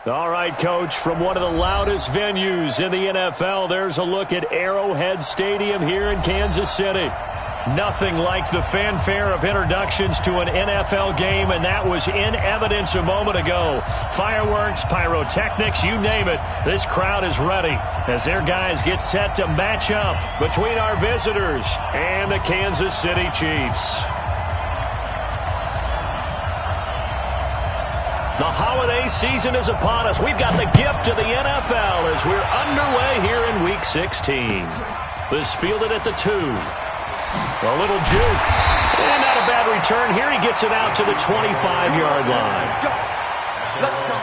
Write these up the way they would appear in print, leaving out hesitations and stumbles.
All right, Coach, from one of the loudest venues in the NFL, there's a look at Arrowhead Stadium here in Kansas City. Nothing like the fanfare of introductions to an NFL game, and that was in evidence a moment ago. Fireworks, pyrotechnics, you name it. This crowd is ready as their guys get set to match up between our visitors and the Kansas City Chiefs. The holiday season is upon us. We've got the gift of the NFL as we're underway here in Week 16. This fielded at the 2. A little juke. And not a bad return here. He gets it out to the 25-yard line. Let's go.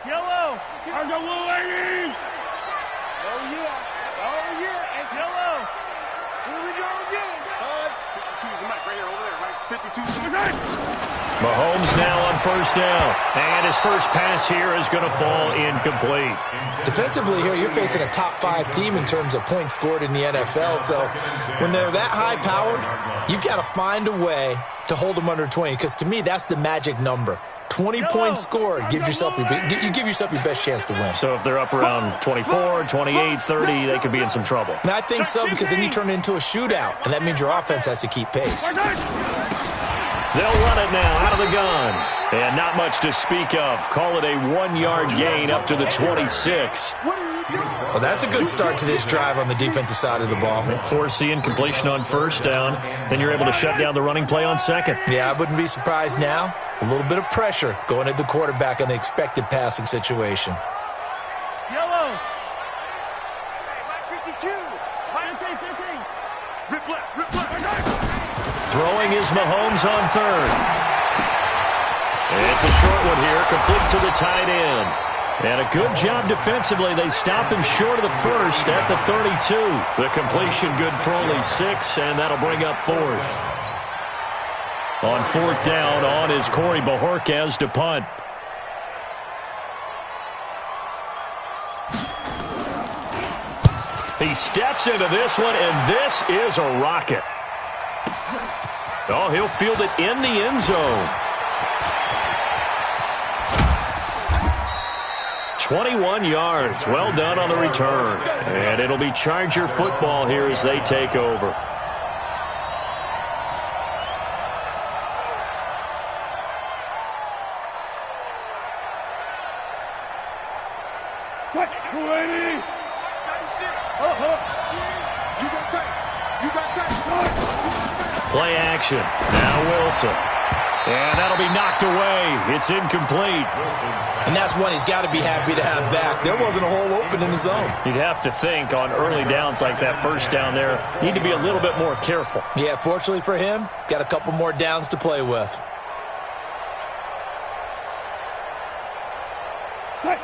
Yellow! On the blue lady! Oh, yeah. Oh, yeah. And Yellow! here we go again. 52 is the mic right here, over there, right? 52 is the mic. Mahomes now on first down. And his first pass here is going to fall incomplete. Defensively here, you're facing a top-5 team in terms of points scored in the NFL. So when they're that high-powered, you've got to find a way to hold them under 20. Because to me, that's the magic number. 20 points scored gives yourself you give yourself your best chance to win. So if they're up around 24, 28, 30, they could be in some trouble. And I think so, because then you turn it into a shootout, and that means your offense has to keep pace. They'll run it now out of the gun. And not much to speak of. Call it a 1-yard gain up to the 26. Well, that's a good start to this drive on the defensive side of the ball. Forcing incompletion on first down. Then you're able to shut down the running play on second. Yeah, I wouldn't be surprised now. A little bit of pressure going at the quarterback in an expected passing situation. Yellow! 52. Rip left, rip left. Throwing is Mahomes on third. It's a short one here, complete to the tight end. And a good job defensively. They stop him short of the first at the 32. The completion good for only 6, and that'll bring up fourth. On fourth down, on is Corey Bojorquez to punt. He steps into this one, and this is a rocket. Oh, he'll field it in the end zone. 21 yards. Well done on the return. And it'll be Charger football here as they take over. Play action. Now Wilson. And that'll be knocked away. It's incomplete. And that's one he's got to be happy to have back. There wasn't a hole open in the zone. You'd have to think on early downs like that first down there, you need to be a little bit more careful. Yeah, fortunately for him, got a couple more downs to play with.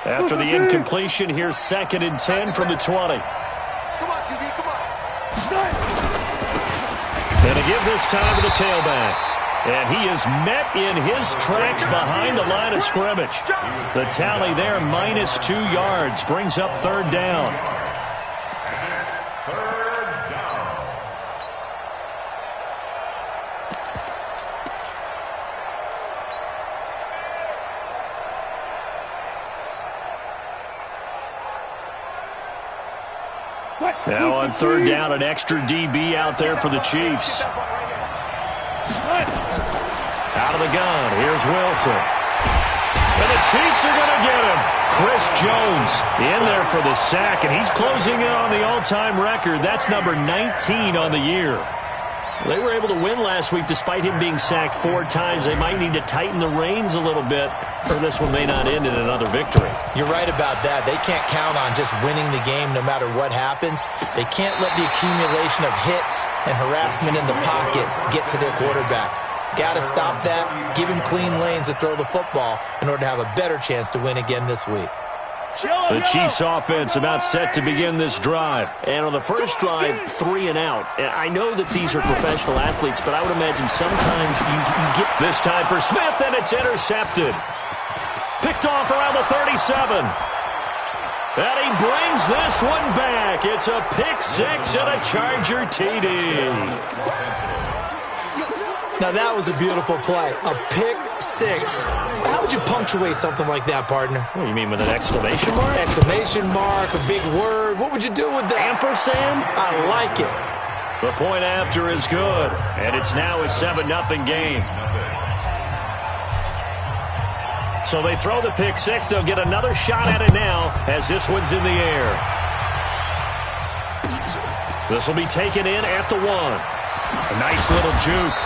After the incompletion, here's 2nd and 10 from the 20. Come on, QB, come on. And to give this time to the tailback. And he is met in his tracks behind the line of scrimmage. The tally there, -2 yards, brings up 3rd down. Now on 3rd down, an extra DB out there for the Chiefs. Out of the gun, here's Wilson. And the Chiefs are going to get him. Chris Jones in there for the sack, and he's closing in on the all-time record. That's number 19 on the year. They were able to win last week despite him being sacked 4 times. They might need to tighten the reins a little bit, or this one may not end in another victory. You're right about that. They can't count on just winning the game no matter what happens. They can't let the accumulation of hits and harassment in the pocket get to their quarterback. Got to stop that, give him clean lanes to throw the football in order to have a better chance to win again this week. The Chiefs offense about set to begin this drive. And on the first drive, 3 and out. And I know that these are professional athletes, but I would imagine sometimes you get this time for Smith, and it's intercepted. Picked off around the 37. And he brings this one back. It's a pick 6 and a Charger TD. Now, that was a beautiful play. A pick 6. How would you punctuate something like that, partner? What do you mean, with an exclamation mark? Exclamation mark, a big word. What would you do with that? Ampersand? I like it. The point after is good, and it's now a 7-0 game. So they throw the pick 6. They'll get another shot at it now as this one's in the air. This will be taken in at the 1. A nice little juke.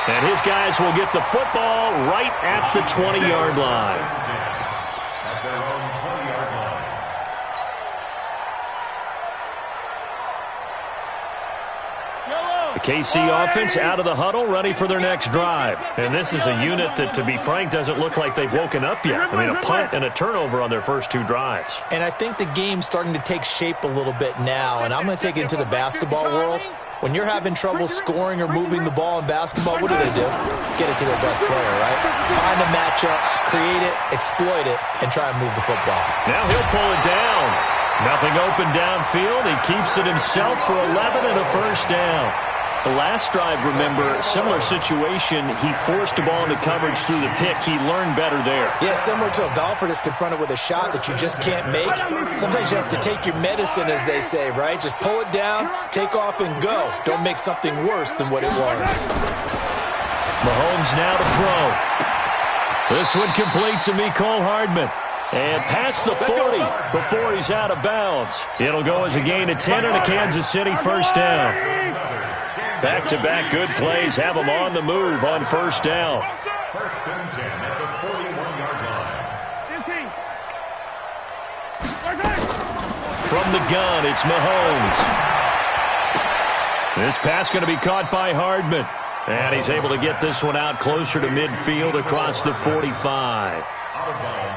And his guys will get the football right at the 20-yard line. The KC offense out of the huddle, ready for their next drive. And this is a unit that, to be frank, doesn't look like they've woken up yet. I mean, a punt and a turnover on their first 2 drives. And I think the game's starting to take shape a little bit now. And I'm going to take it into the basketball world. When you're having trouble scoring or moving the ball in basketball, what do? Get it to their best player, right? Find a matchup, create it, exploit it, and try and move the football. Now he'll pull it down. Nothing open downfield. He keeps it himself for 11 and a first down. The last drive, remember, similar situation. He forced the ball into coverage through the pick. He learned better there. Yeah, similar to a golfer that's confronted with a shot that you just can't make. Sometimes you have to take your medicine, as they say, right? Just pull it down, take off, and go. Don't make something worse than what it was. Mahomes now to throw. This one complete to Mecole Hardman. And past the 40 before he's out of bounds. It'll go as a gain of 10 and a Kansas City first down. Back-to-back good plays have them on the move on first down. First and 10 at the 41-yard line. 15. From the gun, it's Mahomes. This pass going to be caught by Hardman. And he's able to get this one out closer to midfield across the 45.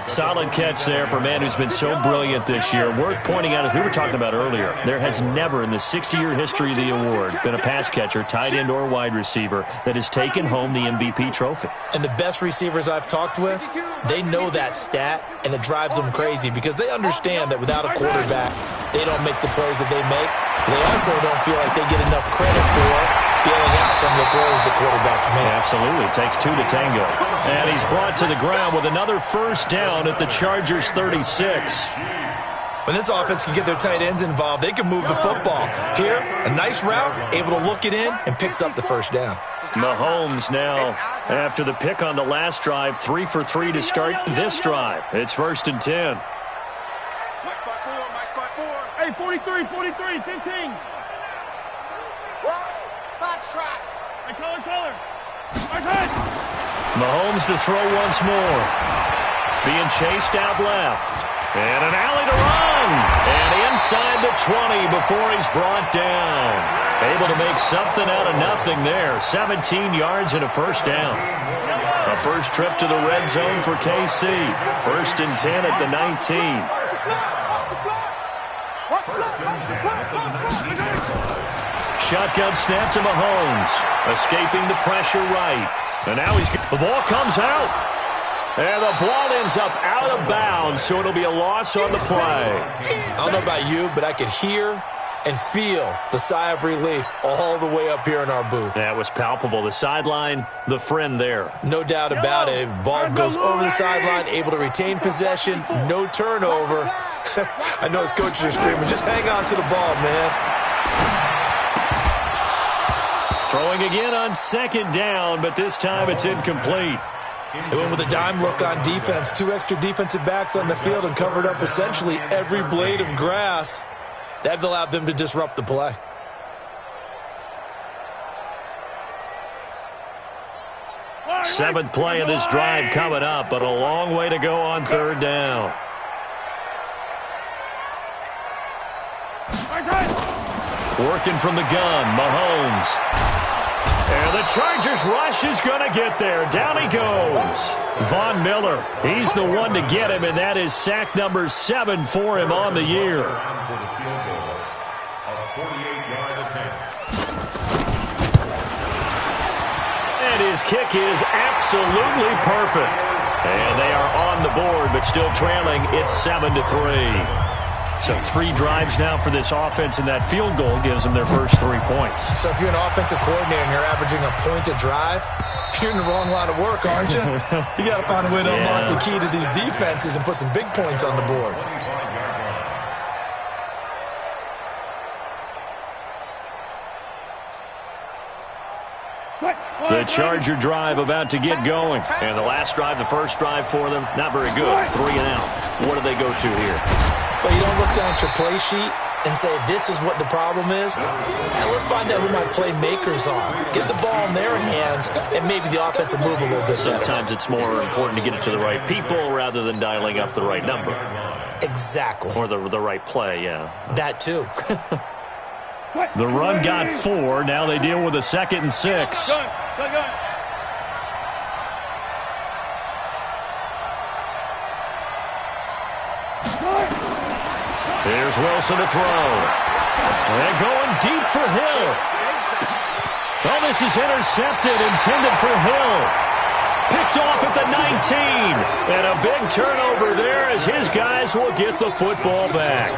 Solid catch there for a man who's been so brilliant this year. Worth pointing out, as we were talking about earlier, there has never in the 60-year history of the award been a pass catcher, tight end, or wide receiver that has taken home the MVP trophy. And the best receivers I've talked with, they know that stat, and it drives them crazy because they understand that without a quarterback, they don't make the plays that they make. They also don't feel like they get enough credit for dealing out some of the throws the quarterbacks make. Absolutely. It takes 2 to tango. And he's brought to the ground with another first down at the Chargers 36. When this offense can get their tight ends involved, they can move the football. Here, a nice route, able to look it in, and picks up the first down. Mahomes now, after the pick on the last drive, 3 for 3 to start this drive. It's first and 10. Hey, 43, 15. Hey, color. Mahomes to throw once more. Being chased out left. And an alley to run. And inside the 20 before he's brought down. Able to make something out of nothing there. 17 yards and a first down. A first trip to the red zone for KC. First and 10 at the 19. Shotgun snap to Mahomes. Escaping the pressure right. And now the ball comes out. And the ball ends up out of bounds, so it'll be a loss on the play. I don't know about you, but I could hear and feel the sigh of relief all the way up here in our booth. That was palpable. The sideline, the friend there. No doubt about it. If the ball goes over the sideline, able to retain possession, no turnover. I know his coaches are screaming, just hang on to the ball, man. Throwing again on second down, but this time it's incomplete. They went with a dime look on defense. 2 extra defensive backs on the field and covered up essentially every blade of grass. That allowed them to disrupt the play. Seventh play of this drive coming up, but a long way to go on third down. Working from the gun, Mahomes. And the Chargers rush is going to get there. Down he goes. Von Miller, he's the one to get him, and that is sack number 7 for him on the year. And his kick is absolutely perfect. And they are on the board, but still trailing. It's 7-3. So 3 drives now for this offense, and that field goal gives them their first 3 points. So if you're an offensive coordinator and you're averaging a point a drive, you're in the wrong line of work, aren't you? You got to find a way to unlock the key to these defenses and put some big points on the board. The Charger drive about to get going. And the last drive, the first drive for them, not very good. 3 and out. What do they go to here? Well, you don't look down at your play sheet and say, this is what the problem is. And let's find out who my playmakers are. Get the ball in their hands, and maybe the offense will move a little bit better. Sometimes it's more important to get it to the right people rather than dialing up the right number. Exactly. Or the right play, yeah. That too. The run got 4. Now they deal with a 2nd and 6. Here's Wilson to throw. And going deep for Hill. Well, this is intercepted, intended for Hill. Picked off at the 19. And a big turnover there as his guys will get the football back.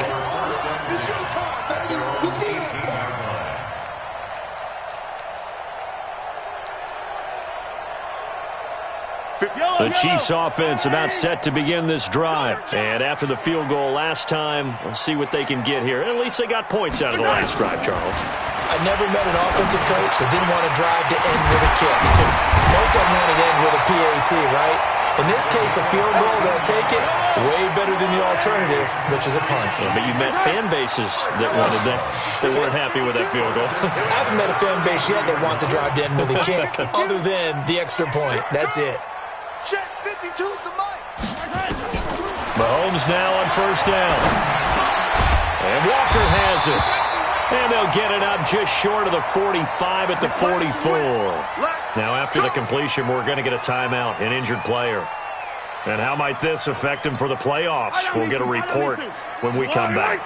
The Chiefs offense about set to begin this drive. And after the field goal last time, we'll see what they can get here. At least they got points out of the last drive, Charles. I never met an offensive coach that didn't want to drive to end with a kick. Most of them want to end with a PAT, right? In this case, a field goal, they'll take it. Way better than the alternative, which is a punt. Yeah, but you met fan bases that wanted that. They weren't happy with that field goal. I haven't met a fan base yet that wants to drive to end with a kick, other than the extra point. That's it. Check 52's the mic. Mahomes now on first down. And Walker has it. And they'll get it up just short of the 45 at the 44. Now after the completion, we're going to get a timeout, an injured player. And how might this affect him for the playoffs? We'll get a report when we come back.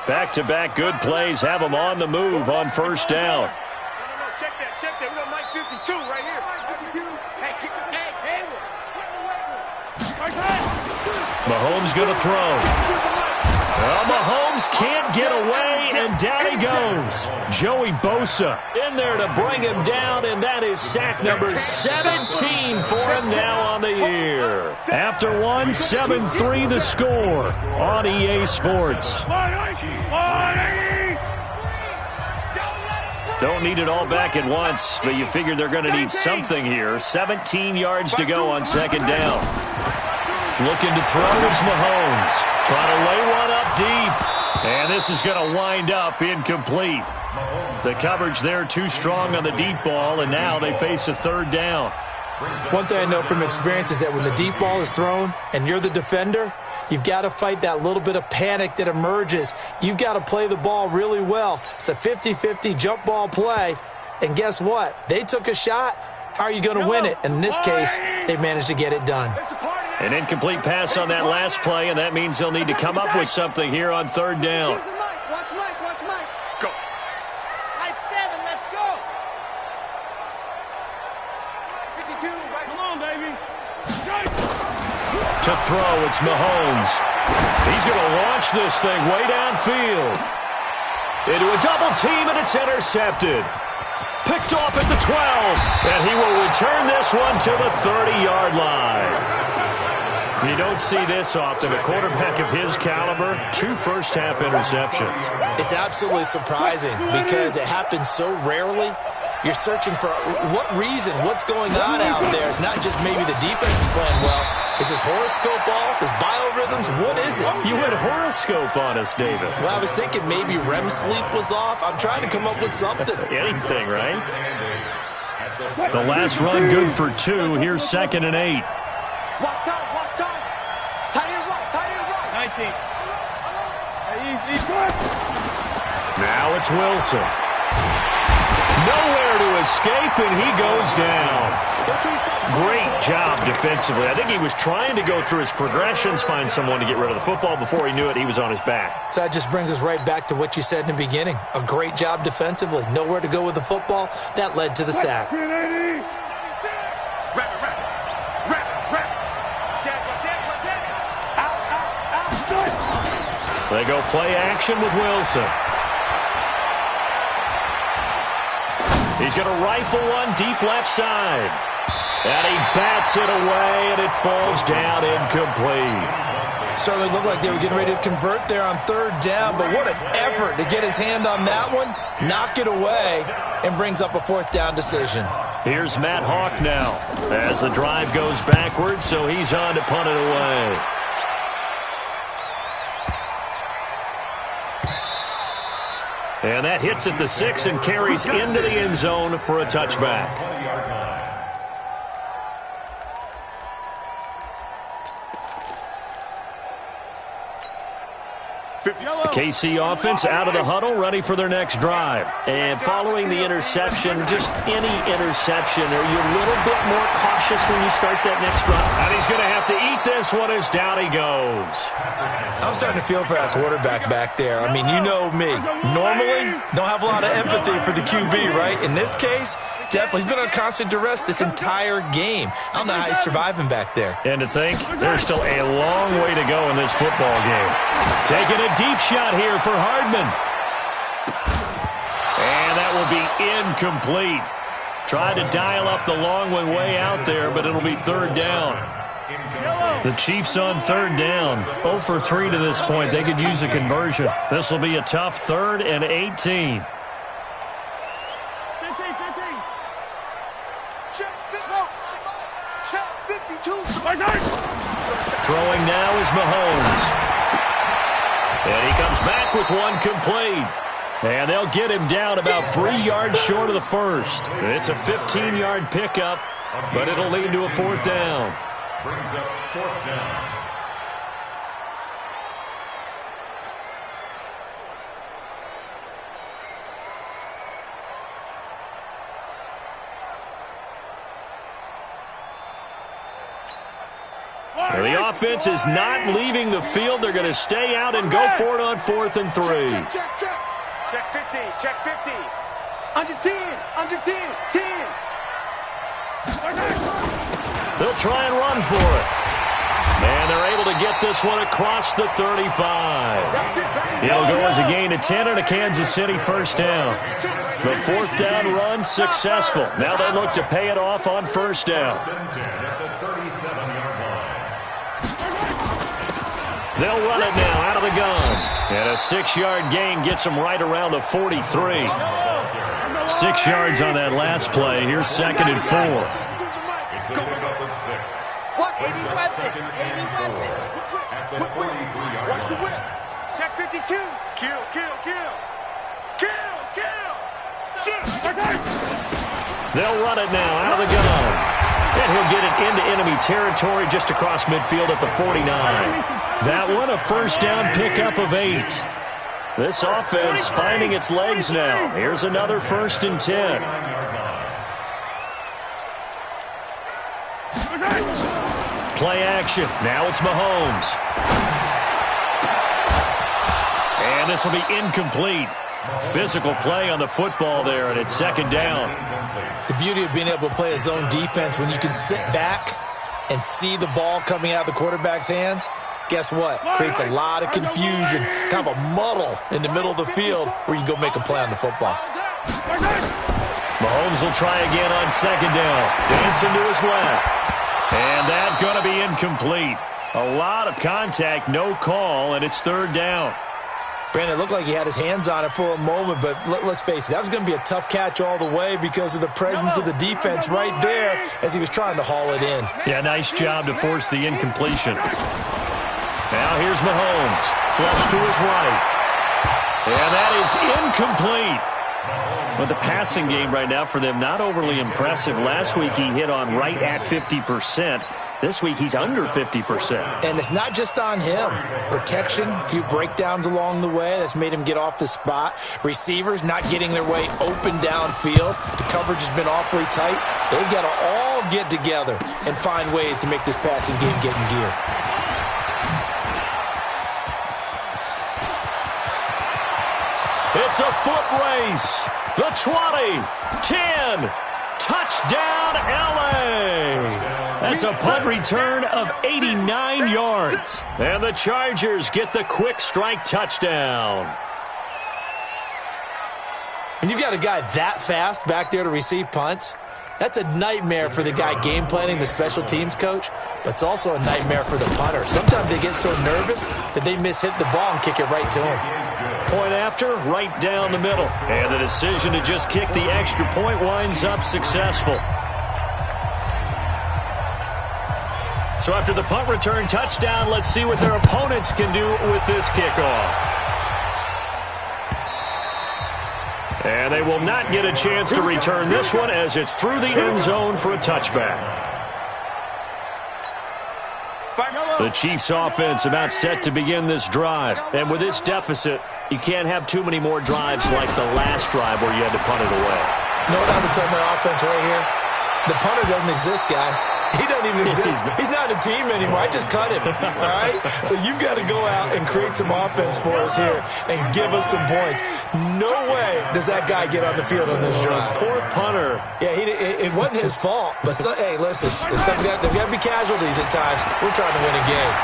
Back-to-back good plays have them on the move on first down. Check that. We got Mike 52 right here. 52. Hey, Mahomes going to throw. Well, Mahomes can't get away, and down he goes. Joey Bosa in there to bring him down, and that is sack number 17 for him now on the year. After one, 7-3 the score on EA Sports. Don't need it all back at once, but you figure they're going to need something here. 17 yards to go on second down. Looking to throw is Mahomes. Trying to lay one up deep. And this is going to wind up incomplete. The coverage there too strong on the deep ball, and now they face a third down. One thing I know from experience is that when the deep ball is thrown and you're the defender, you've got to fight that little bit of panic that emerges. You've got to play the ball really well. It's a 50-50 jump ball play. And guess what? They took a shot. How are you going to win it? And in this case, they managed to get it done. An incomplete pass on that last play, and that means they'll need to come up with something here on third down. Watch Mike. Go. High 7, let's go. Come on, baby. To throw, it's Mahomes. He's going to launch this thing way downfield. Into a double team, and it's intercepted. Picked off at the 12, and he will return this one to the 30-yard line. You don't see this often. A quarterback of his caliber, 2 first-half interceptions. It's absolutely surprising because it happens so rarely. You're searching for what reason, what's going on out there. It's not just maybe the defense is playing well. Is his horoscope off? His biorhythms? What is it? You went horoscope on us, David. Well, I was thinking maybe REM sleep was off. I'm trying to come up with something. Anything, right? The last run good for 2. Here's 2nd and 8. Watch time. Tight end right. 19. Hey, he's good. Now it's Wilson. Nowhere to escape, and he goes down. Great job defensively. I think he was trying to go through his progressions, find someone to get rid of the football. Before he knew it, he was on his back. So that just brings us right back to what you said in the beginning. A great job defensively. Nowhere to go with the football. That led to the sack. They go play action with Wilson. He's going to rifle one deep left side. And he bats it away, and it falls down incomplete. Certainly looked like they were getting ready to convert there on 3rd down, but what an effort to get his hand on that one, knock it away, and brings up a 4th down decision. Here's Matt Hawk now as the drive goes backwards, so he's on to punt it away. And that hits at the 6 and carries into the end zone for a touchback. KC offense out of the huddle, ready for their next drive. And following the interception, just any interception, are you a little bit more cautious when you start that next drive? And he's going to have to eat this one as down he goes. I'm starting to feel for that quarterback back there. I mean, you know me. Normally, don't have a lot of empathy for the QB, right? In this case, definitely. He's been on constant duress this entire game. I don't know how he's surviving back there. And to think, there's still a long way to go in this football game. Taking a deep shot here for Hardman. And that will be incomplete. Tried to dial up the long one way out there, but it'll be 3rd down. The Chiefs on 3rd down. 0 for 3 to this point. They could use a conversion. This will be a tough 3rd and 18. Throwing now is Mahomes. And he comes back with one complete. And they'll get him down about 3 yards short of the first. It's a 15-yard pickup, but it'll lead to a 4th down. Brings up 4th down. The offense is not leaving the field. They're going to stay out and go for it on 4th and 3. Check 50. Check 50. Under 10. Under 10. 10. They'll try and run for it. And they're able to get this one across the 35. It'll go as a gain of 10 and a Kansas City 1st down. The 4th down run successful. Now they look to pay it off on 1st down. They'll run it now out of the gun. And a 6-yard gain gets them right around the 43. 6 yards on that last play. Here's 2nd and 4. What? Heavy weapon. Heavy weapon. Quick whip. Watch the whip. Check 52. Kill. They'll run it now out of the gun. And he'll get it into enemy territory just across midfield at the 49. That one a 1st down pickup of 8. This offense finding its legs now. Here's another 1st and 10. Play action. Now it's Mahomes. And this will be incomplete. Physical play on the football there, and it's second down. The beauty of being able to play a zone defense when you can sit back and see the ball coming out of the quarterback's hands, guess what? Creates a lot of confusion, kind of a muddle in the middle of the field where you can go make a play on the football. Mahomes will try again on second down. Dancing to his left. And that's going to be incomplete. A lot of contact, no call, and it's third down. Brandon, it looked like he had his hands on it for a moment, but let's face it, that was going to be a tough catch all the way because of the presence of the defense right there as he was trying to haul it in. Yeah, nice job to force the incompletion. Now here's Mahomes. Flush to his right. And that is incomplete. But the passing game right now for them, not overly impressive. Last week he hit on right at 50%. This week he's under 50%. And it's not just on him. Protection, a few breakdowns along the way. That's made him get off the spot. Receivers not getting their way open downfield. The coverage has been awfully tight. They've got to all get together and find ways to make this passing game get in gear. It's a foot race. The 20, 10, touchdown LA. That's a punt return of 89 yards. And the Chargers get the quick strike touchdown. When you've got a guy that fast back there to receive punts, that's a nightmare for the guy game planning, the special teams coach, but it's also a nightmare for the punter. Sometimes they get so nervous that they mishit the ball and kick it right to him. Point after, right down the middle. And the decision to just kick the extra point winds up successful. So after the punt return touchdown, let's see what their opponents can do with this kickoff. And they will not get a chance to return this one as it's through the end zone for a touchback. The Chiefs offense about set to begin this drive. And with this deficit, you can't have too many more drives like the last drive where you had to punt it away. You know what I would tell my offense right here? The punter doesn't exist, guys. He doesn't even exist. He's not a team anymore. I just cut him, all right? So you've got to go out and create some offense for us here and give us some points. No way does that guy get on the field on this drive. Poor punter. Yeah, it wasn't his fault. But, hey, listen, there's got to be casualties at times. We're trying to win a game.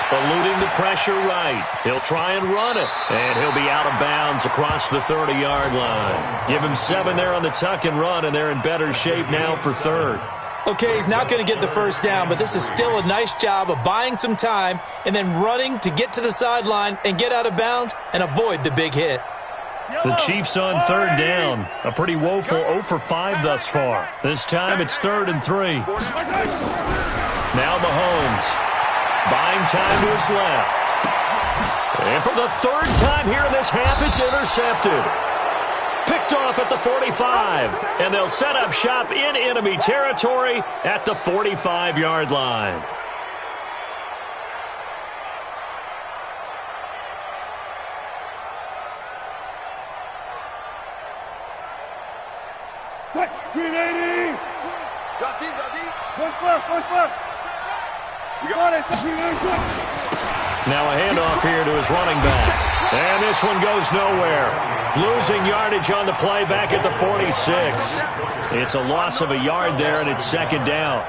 Eluding the pressure right. He'll try and run it. And he'll be out of bounds across the 30-yard line. Give him 7 there on the tuck and run, and they're in better shape now for third. Okay, he's not going to get the first down, but this is still a nice job of buying some time and then running to get to the sideline and get out of bounds and avoid the big hit. The Chiefs on third down. A pretty woeful 0 for 5 thus far. This time it's 3rd and 3. Now Mahomes. Buying time to his left. And for the 3rd time here in this half, it's intercepted. Picked off at the 45. And they'll set up shop in enemy territory at the 45-yard line. Green 80. Drop deep, drop deep. One foot. You got it. Now a handoff here to his running back. And this one goes nowhere. Losing yardage on the play back at the 46. It's a loss of a yard there, and it's 2nd down.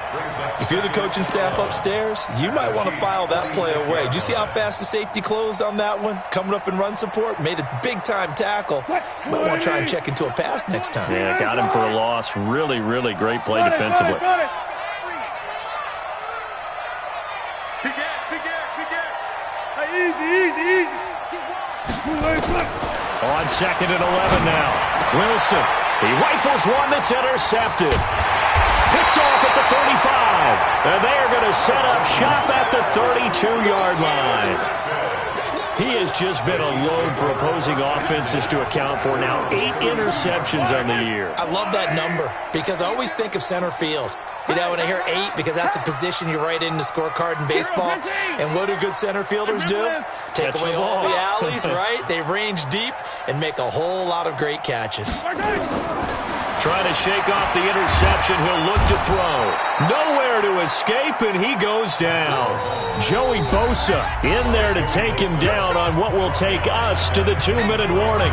If you're the coaching staff upstairs, you might want to file that play away. Did you see how fast the safety closed on that one? Coming up in run support, made a big-time tackle. Might want to try and check into a pass next time. Yeah, got him for a loss. Really, really great play defensively. Easy. On 2nd and 11 now. Wilson. He rifles one that's intercepted. Picked off at the 35. And they are going to set up shop at the 32-yard line. He has just been a load for opposing offenses to account for now. 8 interceptions on the year. I love that number because I always think of center field. You know, when I hear 8, because that's the position you write in the scorecard in baseball. And what do good center fielders do? Take away all the alleys, right? They range deep and make a whole lot of great catches. Trying to shake off the interception. He'll look to throw. Nowhere to escape, and he goes down. Joey Bosa in there to take him down on what will take us to the 2-minute warning.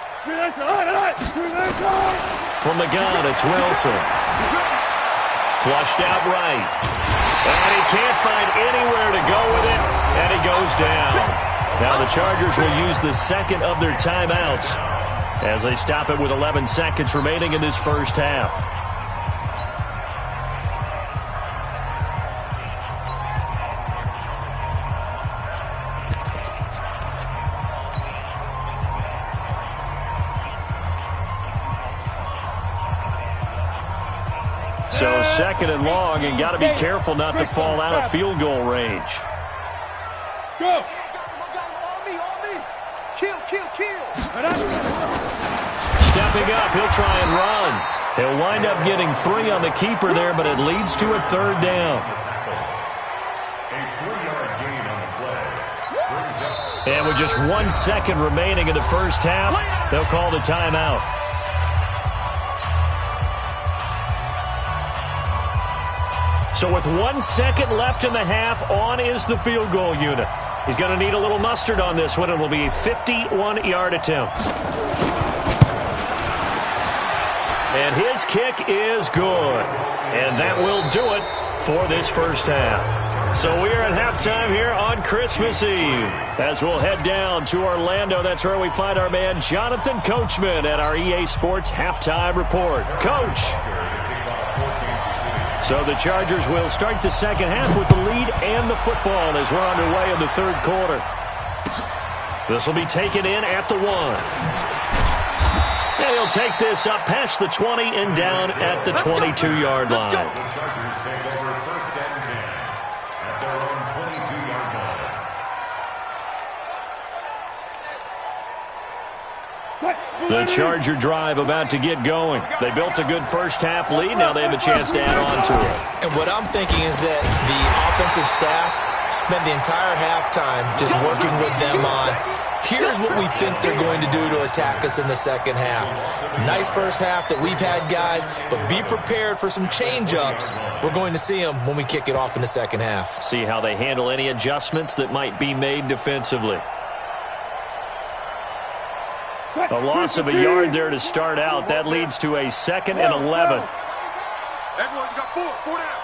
From the gun, it's Wilson. Flushed out right. And he can't find anywhere to go with it, and he goes down. Now the Chargers will use the second of their timeouts as they stop it with 11 seconds remaining in this first half. So second and long, and got to be careful not to fall out of field goal range. Go. Stepping up, he'll try and run. He'll wind up getting 3 on the keeper there, but it leads to a third down. A 3-yard gain on the play. Brings up. And with just 1 second remaining in the first half, they'll call the timeout. So with 1 second left in the half, on is the field goal unit. He's going to need a little mustard on this one. It will be a 51-yard attempt. And his kick is good. And that will do it for this first half. So we are at halftime here on Christmas Eve. As we'll head down to Orlando, that's where we find our man Jonathan Coachman at our EA Sports Halftime Report. Coach. So the Chargers will start the second half with the lead and the football as we're underway in the third quarter. This will be taken in at the 1. And he'll take this up past the 20 and down at the 22-yard line. The Chargers take over first and 10 at their own 22-yard line. The Charger drive about to get going. They built a good first half lead. Now they have a chance to add on to it. And what I'm thinking is that the offensive staff spent the entire halftime just working with them on, here's what we think they're going to do to attack us in the second half. Nice first half that we've had, guys, but be prepared for some change-ups. We're going to see them when we kick it off in the second half. See how they handle any adjustments that might be made defensively. A loss of a yard there to start out. That leads to a 2nd and 11. Everyone, you got 4 down.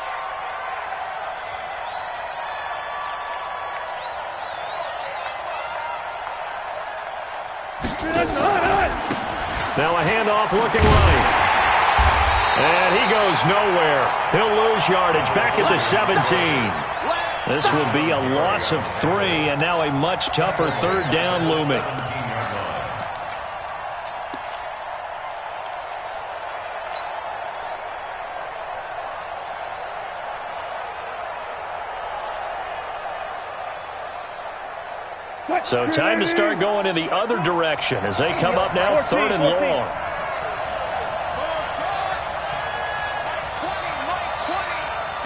Now a handoff looking right. And he goes nowhere. He'll lose yardage back at the 17. This will be a loss of 3, and now a much tougher third down looming. So time to start going in the other direction as they come up now 3rd and long.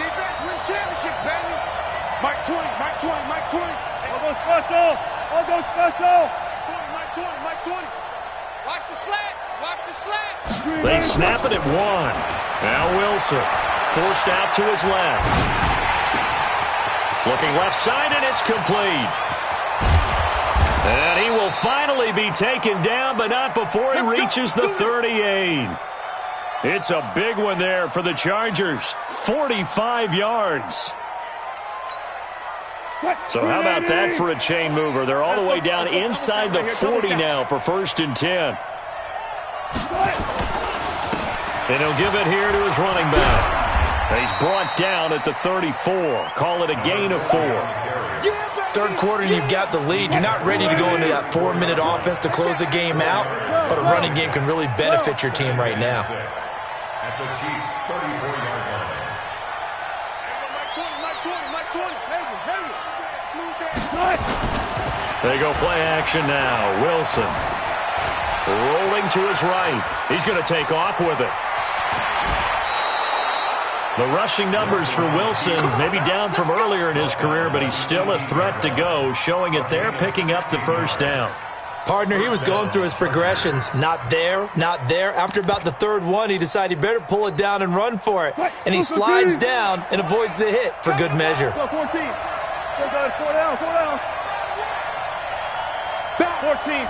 Defense wins championships, baby. Mike 20. All go special. Mike 20. Watch the slats. They snap it at 1. Now Wilson forced out to his left. Looking left side, and it's complete. And he will finally be taken down, but not before he reaches the 38. It's a big one there for the Chargers. 45 yards. So how about that for a chain mover? They're all the way down inside the 40 now for 1st and 10. And he'll give it here to his running back. He's brought down at the 34. Call it a gain of 4. Third quarter, and you've got the lead. You're not ready to go into that 4-minute offense to close the game out, but a running game can really benefit your team right now. At the Chiefs' 34-yard line. They go play action now. Wilson rolling to his right. He's going to take off with it. The rushing numbers for Wilson maybe down from earlier in his career, but he's still a threat to go, showing it there, picking up the first down. Partner, he was going through his progressions. Not there, not there. After about the 3rd one, he decided he better pull it down and run for it. And he slides down and avoids the hit for good measure. 14. Go, guys. 4 down. Back. 14.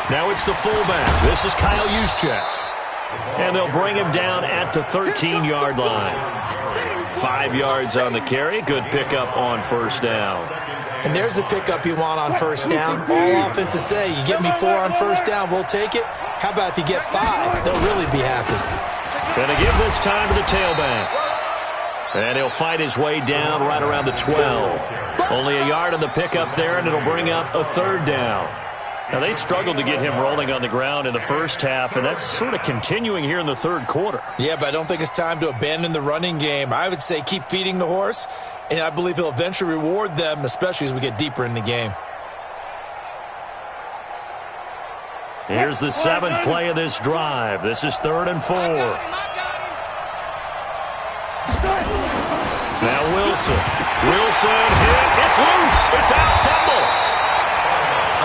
Now it's the fullback. This is Kyle Juszczyk. And they'll bring him down at the 13-yard line. 5 yards on the carry. Good pickup on first down. And there's the pickup you want on first down. All offenses say, you get me 4 on first down, we'll take it. How about if you get 5? They'll really be happy. Going to give this time to the tailback. And he'll fight his way down right around the 12. Only a yard on the pickup there, and it'll bring up a third down. Now, they struggled to get him rolling on the ground in the first half, and that's sort of continuing here in the third quarter. Yeah, but I don't think it's time to abandon the running game. I would say keep feeding the horse, and I believe he'll eventually reward them, especially as we get deeper in the game. Here's the 7th play of this drive. This is 3rd and 4. Now Wilson. Wilson hit. It's loose. It's out. Fumble.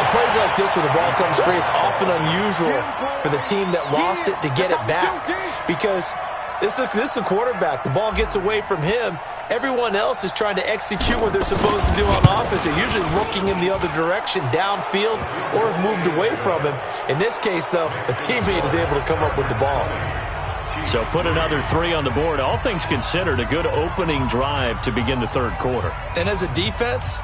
On plays like this where the ball comes free, it's often unusual for the team that lost it to get it back. Because this is the quarterback. The ball gets away from him. Everyone else is trying to execute what they're supposed to do on offense. They're usually looking in the other direction, downfield, or have moved away from him. In this case, though, a teammate is able to come up with the ball. So put another 3 on the board. All things considered, a good opening drive to begin the third quarter. And as a defense,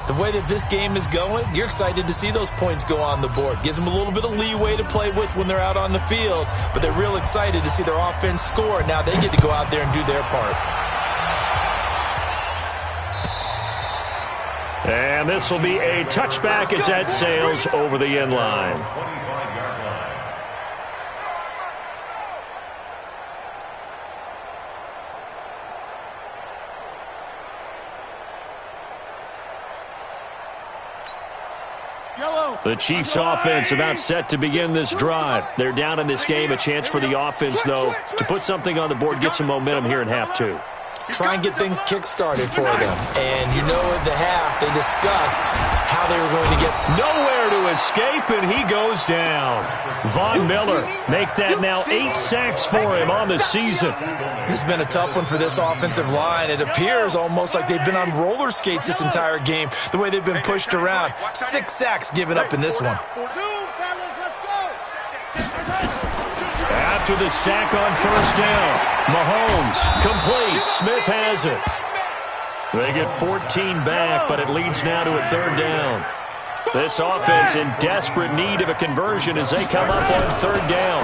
the way that this game is going, you're excited to see those points go on the board. Gives them a little bit of leeway to play with when they're out on the field, but they're real excited to see their offense score. Now they get to go out there and do their part. And this will be a touchback as that sails over the end line. The Chiefs offense about set to begin this drive. They're down in this game. A chance for the offense, though, to put something on the board, get some momentum here in half 2. Try and get things kick-started for them. And you know at the half, they discussed how they were going to get nowhere to escape, and he goes down. Von Miller make that now 8 sacks for him on the season. This has been a tough one for this offensive line. It appears almost like they've been on roller skates this entire game, the way they've been pushed around. 6 sacks given up in this one. After the sack on first down, Mahomes complete. Smith has it. They get 14 back, but it leads now to a third down. This offense in desperate need of a conversion as they come up on third down.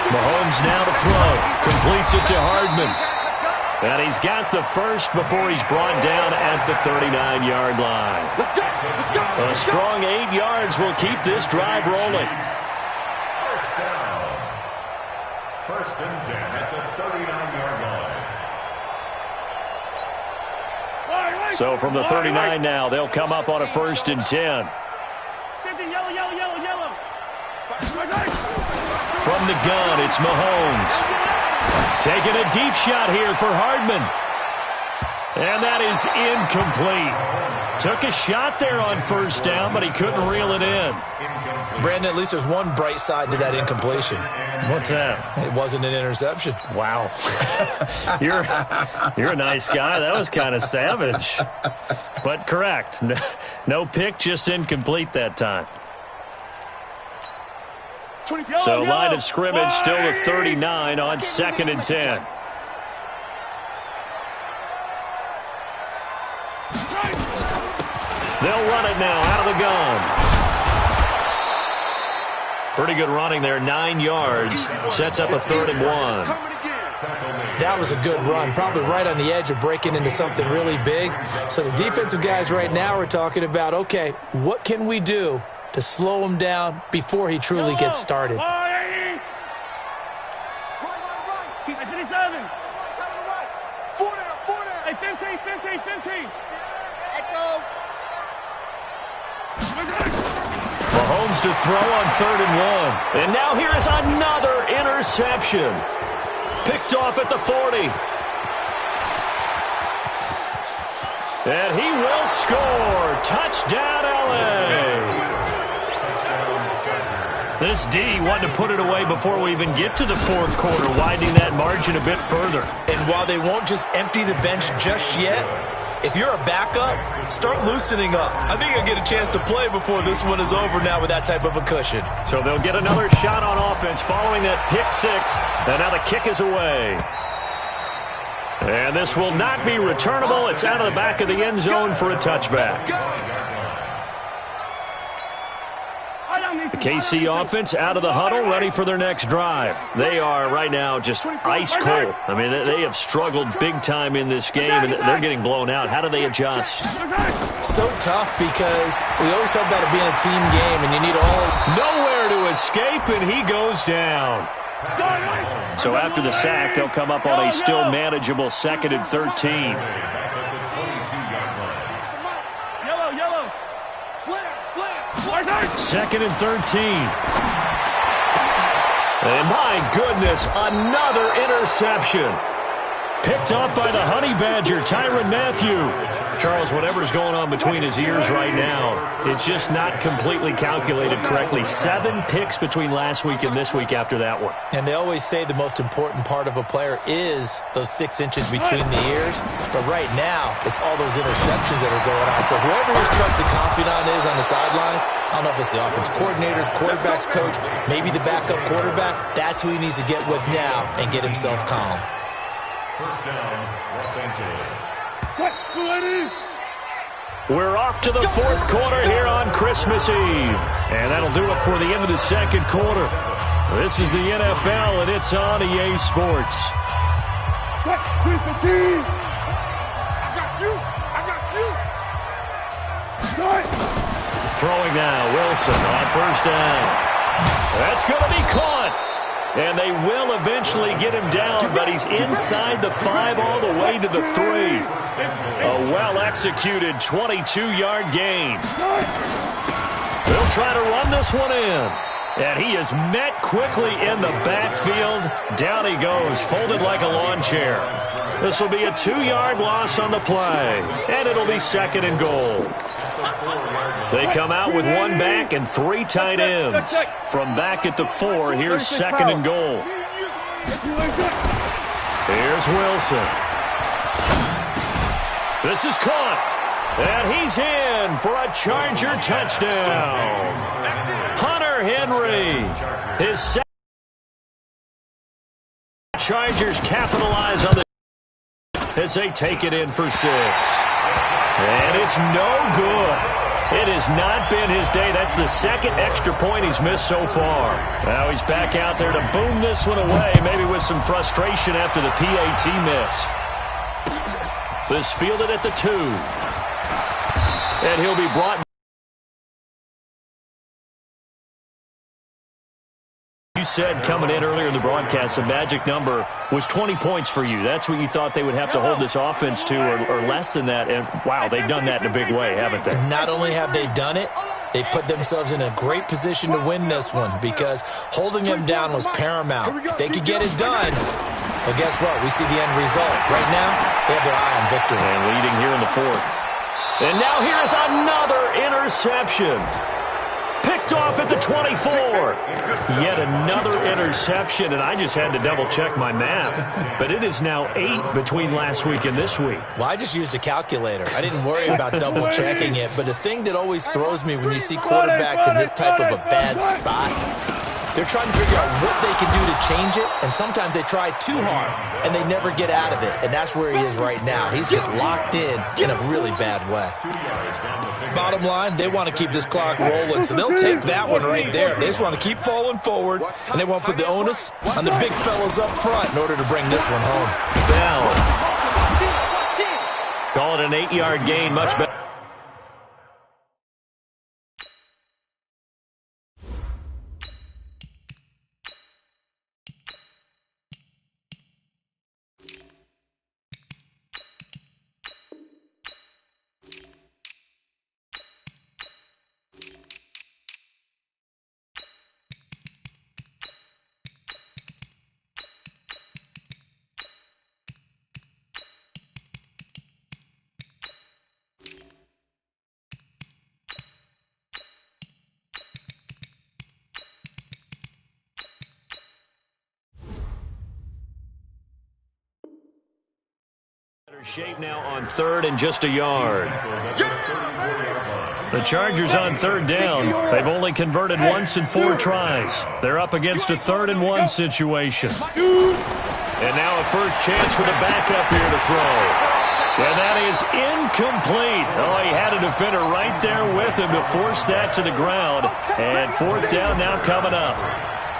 Mahomes now to throw. Completes it to Hardman. And he's got the first before he's brought down at the 39-yard line. A strong 8 yards will keep this drive rolling. First and 10 at the 39-yard line. So from the 39 now, they'll come up on a 1st and 10. From the gun, it's Mahomes. Taking a deep shot here for Hardman. And that is incomplete. Took a shot there on first down, but he couldn't reel it in. Brandon, at least there's one bright side to that incompletion. What's that? It wasn't an interception. Wow. You're a nice guy. That was kind of savage. But correct. No pick, just incomplete that time. So line of scrimmage still the 39 on 2nd and 10. They'll run it now out of the gun. Pretty good running there, 9 yards. Sets up a 3rd and 1. That was a good run, probably right on the edge of breaking into something really big. So the defensive guys right now are talking about, okay, what can we do to slow him down before he truly gets started? Mahomes to throw on 3rd and 1. And now here is another interception. Picked off at the 40. And he will score. Touchdown, L.A. This D wanted to put it away before we even get to the fourth quarter, widening that margin a bit further. And while they won't just empty the bench just yet, If you're a backup, start loosening up. I think you'll get a chance to play before this one is over now with that type of a cushion. So they'll get another shot on offense following that pick six. And now the kick is away. And this will not be returnable. It's out of the back of the end zone for a touchback. The KC offense out of the huddle, ready for their next drive. They are right now just ice cold. I mean, they have struggled big time in this game, and they're getting blown out. How do they adjust? So tough because we always talk about it being a team game, and you need all... Nowhere to escape, and he goes down. So after the sack, they'll come up on a still manageable 2nd and 13. Yellow. Slam. 2nd and 13. And my goodness, another interception. Picked off by the Honey Badger, Tyrann Mathieu. Charles, whatever's going on between his ears right now, it's just not completely calculated correctly. 7 picks between last week and this week after that one. And they always say the most important part of a player is those 6 inches between the ears. But right now, it's all those interceptions that are going on. So whoever his trusted confidant is on the sidelines, I don't know if it's the offense coordinator, the quarterback's coach, maybe the backup quarterback, that's who he needs to get with now and get himself calmed. First down, Los Angeles. We're off to the 4th quarter here on Christmas Eve. And that'll do it for the end of the 2nd quarter. This is the NFL, and it's on EA Sports. I got you. Throwing now, Wilson on 1st down. That's going to be caught. And they will eventually get him down, but he's inside the 5 all the way to the 3. A well-executed 22-yard gain. They'll try to run this one in. And he is met quickly in the backfield. Down he goes, folded like a lawn chair. This will be a 2-yard loss on the play. And it'll be 2nd and goal. They come out with 1 back and 3 tight ends. From back at the 4, here's 2nd and goal. Here's Wilson. This is caught. And he's in for a Charger touchdown. Hunter Henry. His second. Chargers capitalize on the as they take it in for 6. And it's no good. It has not been his day. That's the 2nd extra point he's missed so far. Now he's back out there to boom this one away, maybe with some frustration after the PAT miss. This fielded at the 2. And he'll be brought. You said coming in earlier in the broadcast, the magic number was 20 points for you. That's what you thought they would have to hold this offense to, or less than that. And, wow, they've done that in a big way, haven't they? Not only have they done it, they put themselves in a great position to win this one because holding them down was paramount. If they could get it done, well, guess what? We see the end result. Right now, they have their eye on victory. And leading here in the 4th. And now here's another interception. Picked off at the 24. Yet another interception, and I just had to double-check my math. But it is now 8 between last week and this week. Well, I just used a calculator. I didn't worry about double-checking it. But the thing that always throws me when you see quarterbacks in this type of a bad spot, they're trying to figure out what they can do to change it, and sometimes they try too hard, and they never get out of it. And that's where he is right now. He's just locked in a really bad way. Bottom line, they want to keep this clock rolling, so they'll take that one right there. They just want to keep falling forward, and they want to put the onus on the big fellas up front in order to bring this one home. Bell. Call it an 8-yard gain, much better. Shape now on third and just a yard. The Chargers on third down. They've only converted once in 4 tries. They're up against a 3rd and 1 situation. And now a first chance for the backup here to throw. And that is incomplete. Oh, he had a defender right there with him to force that to the ground. And 4th down now coming up.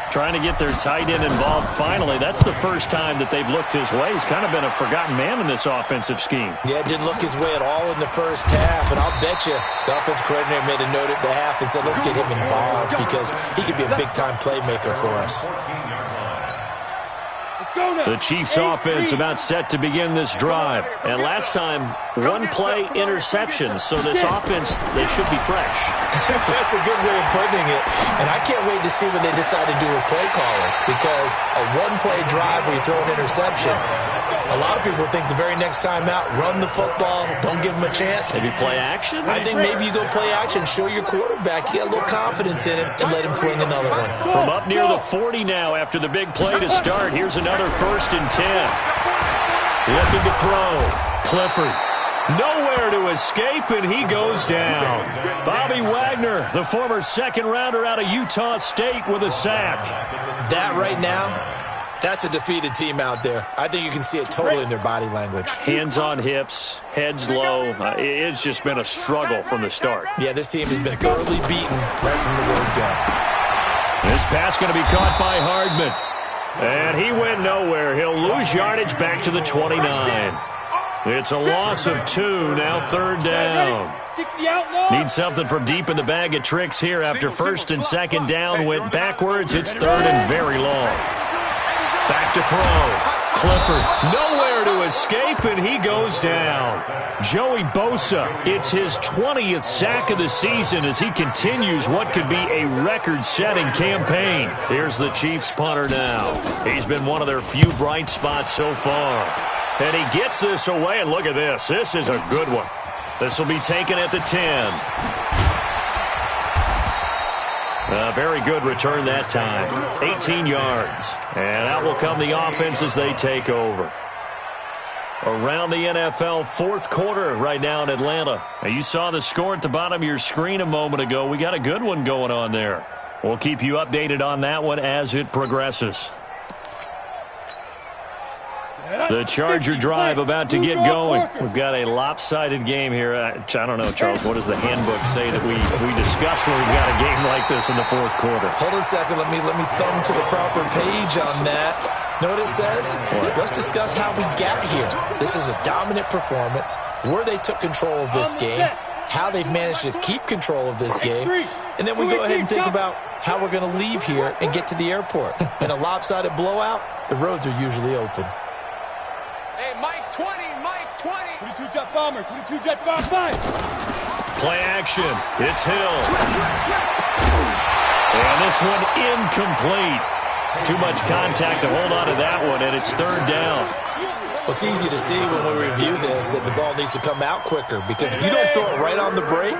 Trying to get their tight end involved finally. That's the first time that they've looked his way. He's kind of been a forgotten man in this offensive scheme. Yeah, didn't look his way at all in the first half. And I'll bet you the offense coordinator made a note at the half and said, let's get him involved because he could be a big-time playmaker for us. The Chiefs offense about set to begin this drive. And last time, 1-play interceptions. So this offense, they should be fresh. That's a good way of putting it. And I can't wait to see when they decide to do a play caller because a 1-play drive where you throw an interception, a lot of people think the very next time out, run the football, don't give them a chance. Maybe play action? I think maybe you go play action, show your quarterback, you get a little confidence in him, and let him fling another one. From up near the 40 now after the big play to start, here's another 1st and 10. Looking to throw. Clifford. Nowhere to escape, and he goes down. Bobby Wagner, the former second-rounder out of Utah State with a sack. That right now, that's a defeated team out there. I think you can see it totally in their body language. Hands on hips, heads low. It's just been a struggle from the start. Yeah, this team has been thoroughly beaten right from the word go. This pass going to be caught by Hardman. And he went nowhere. He'll lose yardage back to the 29. It's a loss of 2, now 3rd down. Need something from deep in the bag of tricks here after 1st and 2nd down went backwards. It's 3rd and very long. Back to throw. Clifford, nowhere to escape, and he goes down. Joey Bosa, it's his 20th sack of the season as he continues what could be a record-setting campaign. Here's the Chiefs punter now. He's been one of their few bright spots so far. And he gets this away, and look at this. This is a good one. This will be taken at the 10. A very good return that time. 18 yards. And out will come the offense as they take over. Around the NFL, 4th quarter right now in Atlanta. Now, you saw the score at the bottom of your screen a moment ago. We got a good one going on there. We'll keep you updated on that one as it progresses. The Charger drive about to get going. We've got a lopsided game here. I don't know, Charles, what does the handbook say that we discuss when we've got a game like this in the 4th quarter? Hold on a second. Let me thumb to the proper page on that. Know what it says? Let's discuss how we got here. This is a dominant performance, where they took control of this game, how they've managed to keep control of this game, and then we go ahead and think about how we're going to leave here and get to the airport. In a lopsided blowout, the roads are usually open. Hey, Mike 20, Mike 20. 22 Jet Bomber, 22 Jet Bomber. Play action. It's Hill. And this one incomplete. Too much contact to hold on to that one, and it's 3rd down. Well, it's easy to see when we review this that the ball needs to come out quicker because if you don't throw it right on the break,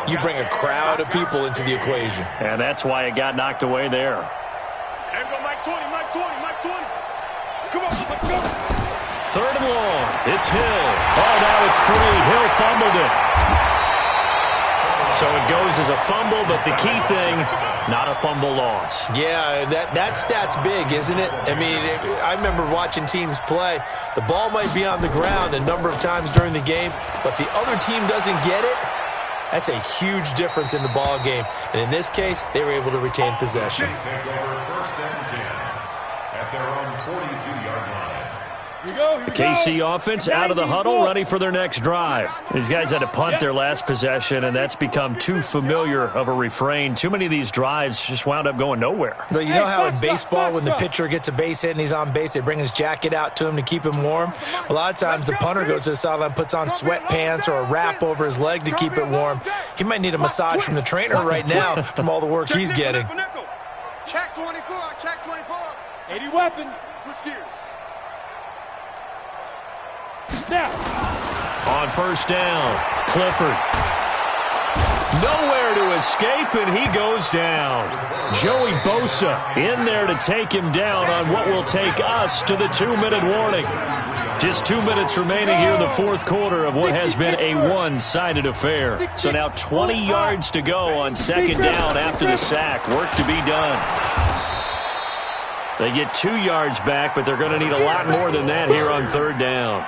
you bring a crowd of people into the equation. And that's why it got knocked away there. There we go, Mike 20, Mike 20, Mike 20. Come on, let's go. 3rd and long. It's Hill. Oh, now it's free. Hill fumbled it. So it goes as a fumble, but the key thing, not a fumble loss. Yeah, that stat's big, isn't it? I mean, I remember watching teams play. The ball might be on the ground a number of times during the game, but the other team doesn't get it. That's a huge difference in the ball game. And in this case, they were able to retain possession. At their own 42-yard line. The KC offense out of the huddle, ready for their next drive. These guys had to punt their last possession, and that's become too familiar of a refrain. Too many of these drives just wound up going nowhere. But you know how in baseball, when the pitcher gets a base hit and he's on base, they bring his jacket out to him to keep him warm? A lot of times the punter goes to the sideline, puts on sweatpants or a wrap over his leg to keep it warm. He might need a massage from the trainer right now from all the work he's getting. Check 24, check 24. 80 weapon. Switch gears. Now. On 1st down, Clifford. Nowhere to escape, and he goes down. Joey Bosa in there to take him down on what will take us to the 2-minute warning. Just 2 minutes remaining here in the fourth quarter of what has been a one-sided affair. So now 20 yards to go on second down after the sack. Work to be done. They get 2 yards back, but they're going to need a lot more than that here on third down.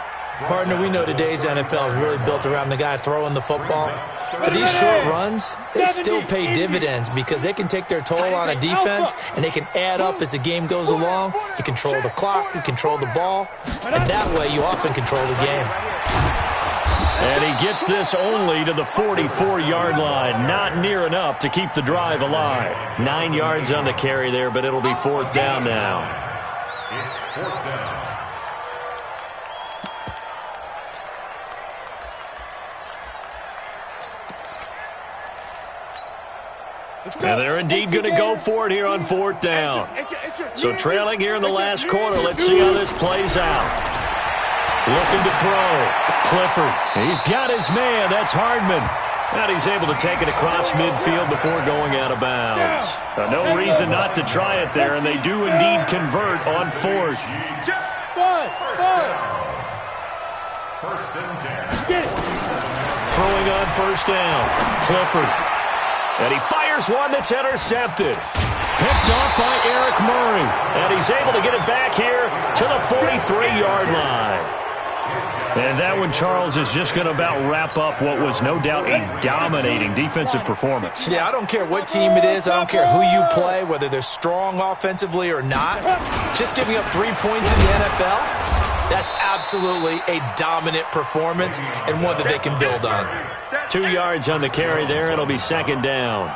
Partner, we know today's NFL is really built around the guy throwing the football. But these short runs, they still pay dividends because they can take their toll on a defense and they can add up as the game goes along. You control the clock, you control the ball, and that way you often control the game. And he gets this only to the 44-yard line. Not near enough to keep the drive alive. 9 yards on the carry there, but it'll be fourth down now. It's fourth down. And they're indeed going to go for it here on fourth down. So trailing here in the last quarter, let's see how this plays out. Looking to throw. Clifford. He's got his man. That's Hardman. And he's able to take it across midfield before going out of bounds. No reason not to try it there, and they do indeed convert on fourth. First and 10. Throwing on first down. Clifford. And he fires one that's intercepted. Picked off by Eric Murray. And he's able to get it back here to the 43-yard line. And that one, Charles, is just going to about wrap up what was no doubt a dominating defensive performance. Yeah, I don't care what team it is. I don't care who you play, whether they're strong offensively or not. Just giving up 3 points in the NFL, that's absolutely a dominant performance and one that they can build on. 2 yards on the carry there. It'll be second down.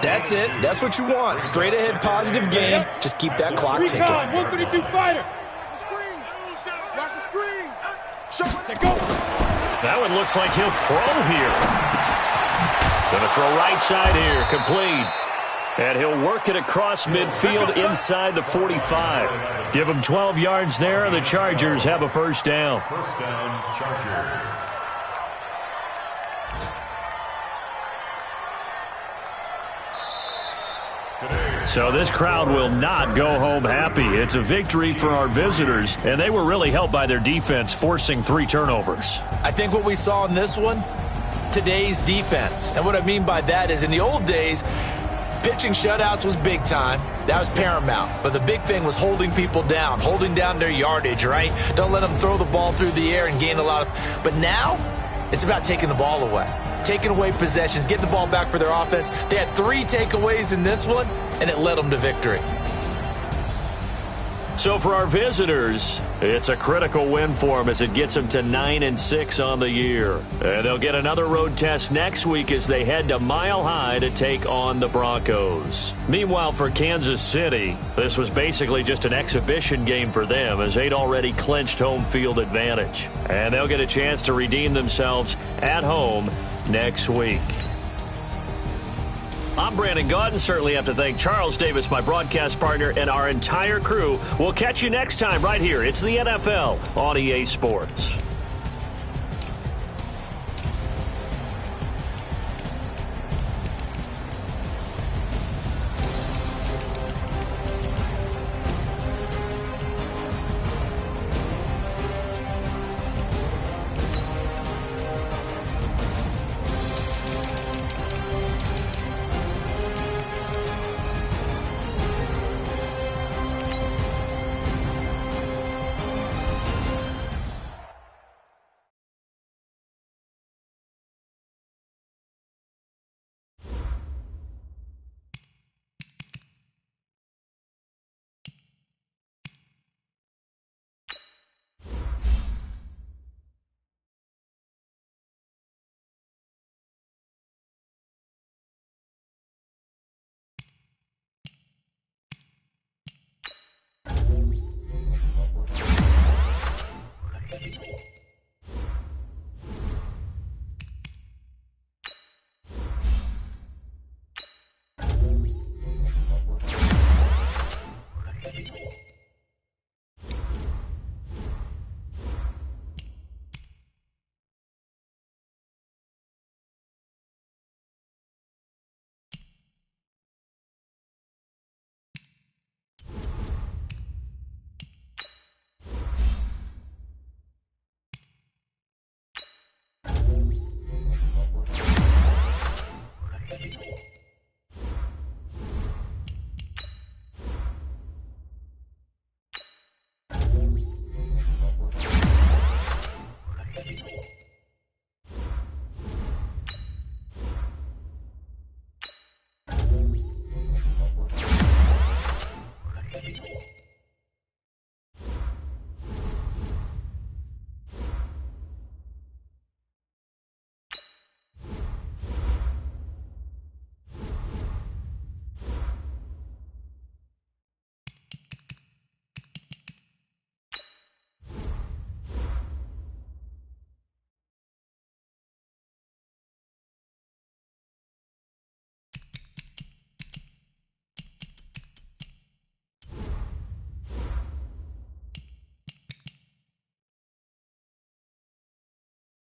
That's it. That's what you want. Straight ahead positive game. Just keep that clock ticking. 132 fighter. That one looks like he'll throw here. Going to throw right side here. Complete. And he'll work it across midfield inside the 45. Give him 12 yards there, and the Chargers have a first down. First down, Chargers. So this crowd will not go home happy. It's a victory for our visitors, and they were really helped by their defense, forcing 3 turnovers. I think what we saw in this one, today's defense. And what I mean by that is in the old days, pitching shutouts was big time. That was paramount. But the big thing was holding people down, holding down their yardage, right? Don't let them throw the ball through the air and gain a lot of... But now, it's about taking the ball away. Taking away possessions, getting the ball back for their offense. They had 3 takeaways in this one, and it led them to victory. So for our visitors, it's a critical win for them as it gets them to 9-6 on the year. And they'll get another road test next week as they head to Mile High to take on the Broncos. Meanwhile, for Kansas City, this was basically just an exhibition game for them as they'd already clinched home field advantage. And they'll get a chance to redeem themselves at home next week. I'm Brandon Gaudin. Certainly have to thank Charles Davis, my broadcast partner, and our entire crew. We'll catch you next time right here. It's the NFL on EA Sports.